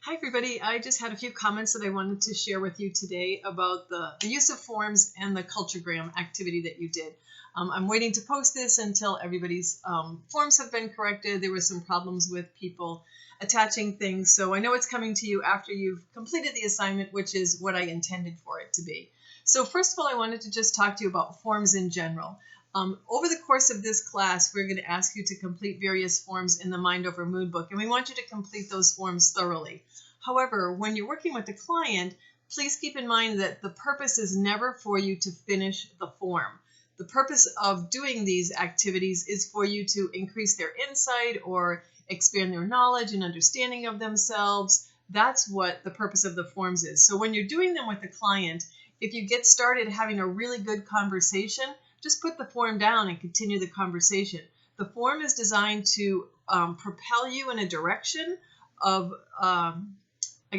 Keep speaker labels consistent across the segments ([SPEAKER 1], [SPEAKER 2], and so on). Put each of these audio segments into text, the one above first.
[SPEAKER 1] Hi, everybody. I just had a few comments that I wanted to share with you today about the use of forms and the culturegram activity that you did. I'm waiting to post this until everybody's forms have been corrected. There were some problems with people attaching things, so I know it's coming to you after you've completed the assignment, which is what I intended for it to be. So first of all, I wanted to just talk to you about forms in general. Over the course of this class, we're going to ask you to complete various forms in the Mind Over Mood book, and we want you to complete those forms thoroughly. However, when you're working with the client, please keep in mind that the purpose is never for you to finish the form. The purpose of doing these activities is for you to increase their insight or expand their knowledge and understanding of themselves. That's what the purpose of the forms is. So when you're doing them with the client, if you get started having a really good conversation, just put the form down and continue the conversation. The form is designed to propel you in a direction of,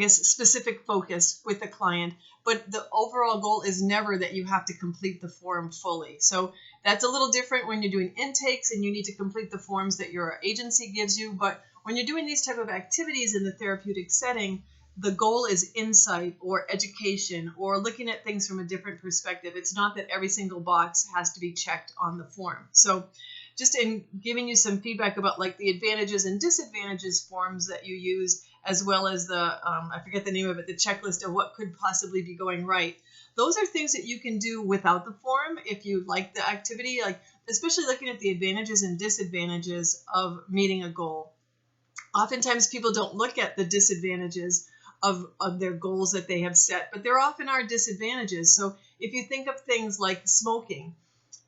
[SPEAKER 1] specific focus with the client, but the overall goal is never that you have to complete the form fully. So that's a little different when you're doing intakes and you need to complete the forms that your agency gives you. But when you're doing these type of activities in the therapeutic setting, the goal is insight or education or looking at things from a different perspective. It's not that every single box has to be checked on the form. So just in giving you some feedback about like the advantages and disadvantages forms that you use, as well as the, I forget the name of it, the checklist of what could possibly be going right. Those are things that you can do without the form if you like the activity, like especially looking at the advantages and disadvantages of meeting a goal. Oftentimes people don't look at the disadvantages of their goals that they have set, but there often are disadvantages. So if you think of things like smoking,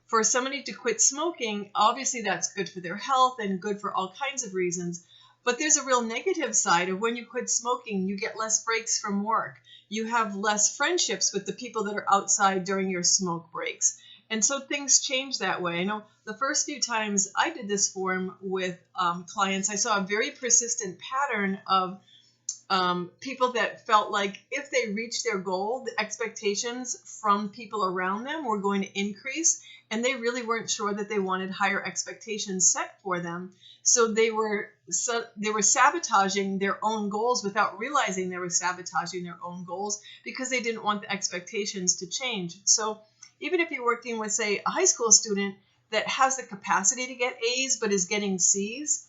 [SPEAKER 1] for somebody to quit smoking, obviously that's good for their health and good for all kinds of reasons. But there's a real negative side of when you quit smoking, you get less breaks from work. You have less friendships with the people that are outside during your smoke breaks. And so things change that way. I know the first few times I did this form with clients, I saw a very persistent pattern of people that felt like if they reached their goal, the expectations from people around them were going to increase, and they really weren't sure that they wanted higher expectations set for them. So they were sabotaging their own goals without realizing they were sabotaging their own goals because they didn't want the expectations to change. So even if you're working with, say, a high school student that has the capacity to get A's but is getting C's,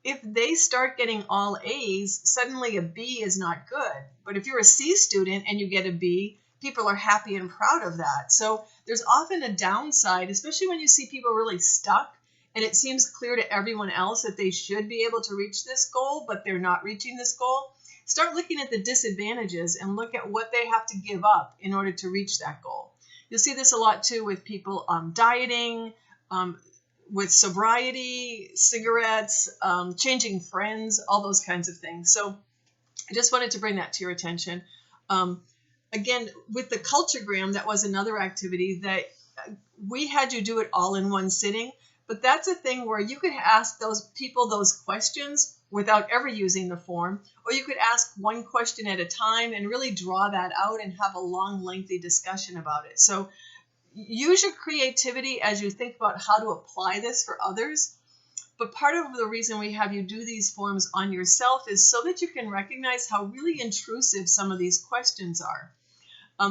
[SPEAKER 1] if they start getting all A's, suddenly a B is not good. But if you're a C student and you get a B, people are happy and proud of that. So there's often a downside, especially when you see people really stuck and it seems clear to everyone else that they should be able to reach this goal, but they're not reaching this goal. Start looking at the disadvantages and look at what they have to give up in order to reach that goal. You'll see this a lot too with people dieting, with sobriety, cigarettes, changing friends, all those kinds of things. So I just wanted to bring that to your attention. Again, with the culturegram, that was another activity that we had you do it all in one sitting. But that's a thing where you could ask those people those questions without ever using the form, or you could ask one question at a time and really draw that out and have a long, lengthy discussion about it. So use your creativity as you think about how to apply this for others. But part of the reason we have you do these forms on yourself is so that you can recognize how really intrusive some of these questions are.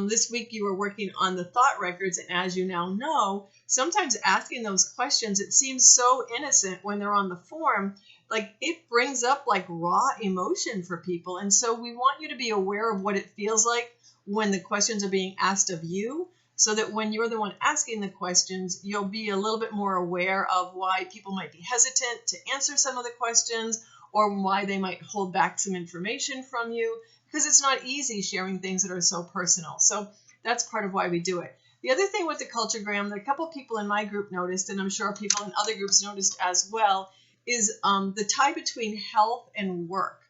[SPEAKER 1] This week you were working on the thought records, and as you now know, sometimes asking those questions, it seems so innocent when they're on the form, like it brings up like raw emotion for people. And so we want you to be aware of what it feels like when the questions are being asked of you, so that when you're the one asking the questions, you'll be a little bit more aware of why people might be hesitant to answer some of the questions or why they might hold back some information from you, because it's not easy sharing things that are so personal. So that's part of why we do it. The other thing with the culturegram that a couple of people in my group noticed, and I'm sure people in other groups noticed as well, is the tie between health and work.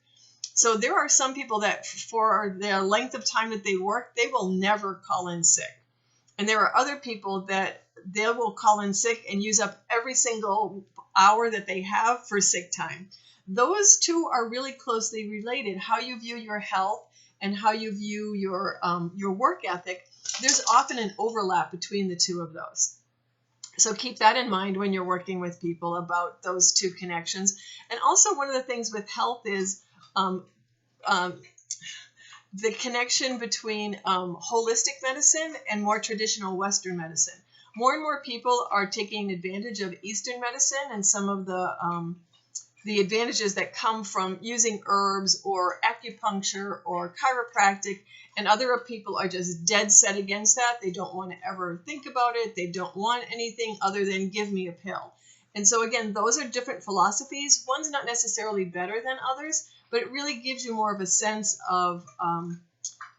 [SPEAKER 1] So there are some people that for the length of time that they work, they will never call in sick. And there are other people that they will call in sick and use up every single hour that they have for sick time. Those two are really closely related. How you view your health and how you view your work ethic, there's often an overlap between the two of those. So keep that in mind when you're working with people about those two connections. And also one of the things with health is the connection between holistic medicine and more traditional Western medicine. More and more people are taking advantage of Eastern medicine and some of the advantages that come from using herbs or acupuncture or chiropractic, and other people are just dead set against that. They don't want to ever think about it. They don't want anything other than give me a pill. And so again, those are different philosophies. One's not necessarily better than others, but it really gives you more of a sense of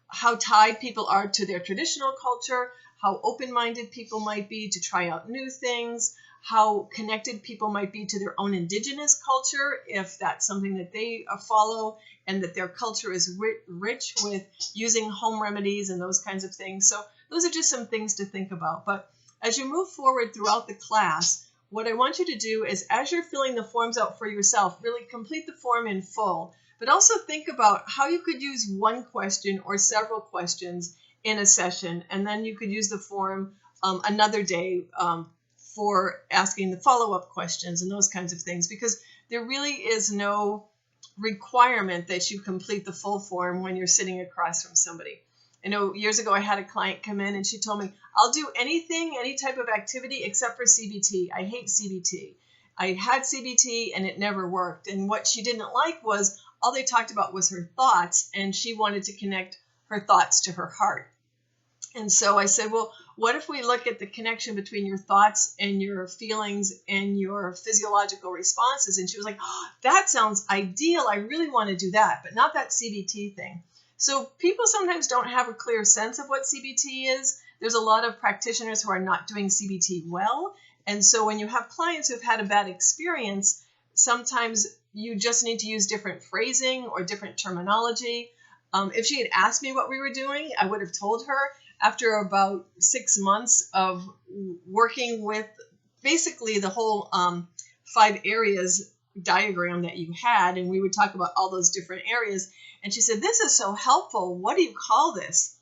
[SPEAKER 1] how tied people are to their traditional culture, how open-minded people might be to try out new things, how connected people might be to their own indigenous culture if that's something that they follow, and that their culture is rich with using home remedies and those kinds of things. So those are just some things to think about. But as you move forward throughout the class, what I want you to do is, as you're filling the forms out for yourself, really complete the form in full, but also think about how you could use one question or several questions in a session, and then you could use the form another day for asking the follow-up questions and those kinds of things, because there really is no requirement that you complete the full form when you're sitting across from somebody. I know years ago I had a client come in and she told me, I'll do anything, any type of activity except for CBT. I hate CBT. I had CBT and it never worked. And what she didn't like was all they talked about was her thoughts, and she wanted to connect her thoughts to her heart. And so I said, well, what if we look at the connection between your thoughts and your feelings and your physiological responses? And she was like, oh, that sounds ideal. I really want to do that, but not that CBT thing. So people sometimes don't have a clear sense of what CBT is. There's a lot of practitioners who are not doing CBT well. And so when you have clients who've had a bad experience, sometimes you just need to use different phrasing or different terminology. If she had asked me what we were doing, I would have told her. After about 6 months of working with basically the whole 5 areas diagram that you had, and we would talk about all those different areas, and she said, this is so helpful. What do you call this?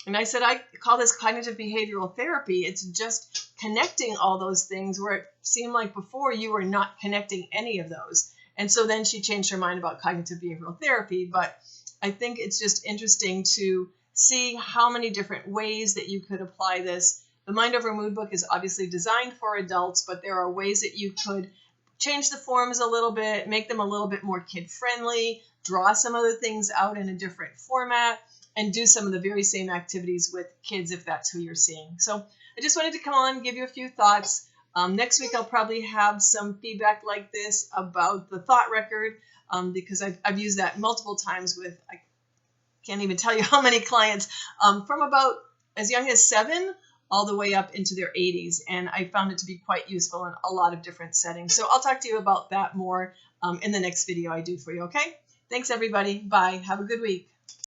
[SPEAKER 1] And I said, I call this cognitive behavioral therapy. It's just connecting all those things where it seemed like before you were not connecting any of those. And so then she changed her mind about cognitive behavioral therapy. But I think it's just interesting to see how many different ways that you could apply this. The Mind Over Mood book is obviously designed for adults, but there are ways that you could change the forms a little bit, make them a little bit more kid-friendly, draw some of the things out in a different format, and do some of the very same activities with kids if that's who you're seeing. So I just wanted to come on and give you a few thoughts. Next week I'll probably have some feedback like this about the thought record, because I've used that multiple times with, I can't even tell you how many clients, from about as young as 7 all the way up into their 80s. And I found it to be quite useful in a lot of different settings. So I'll talk to you about that more in the next video I do for you, okay? Thanks, everybody. Bye. Have a good week.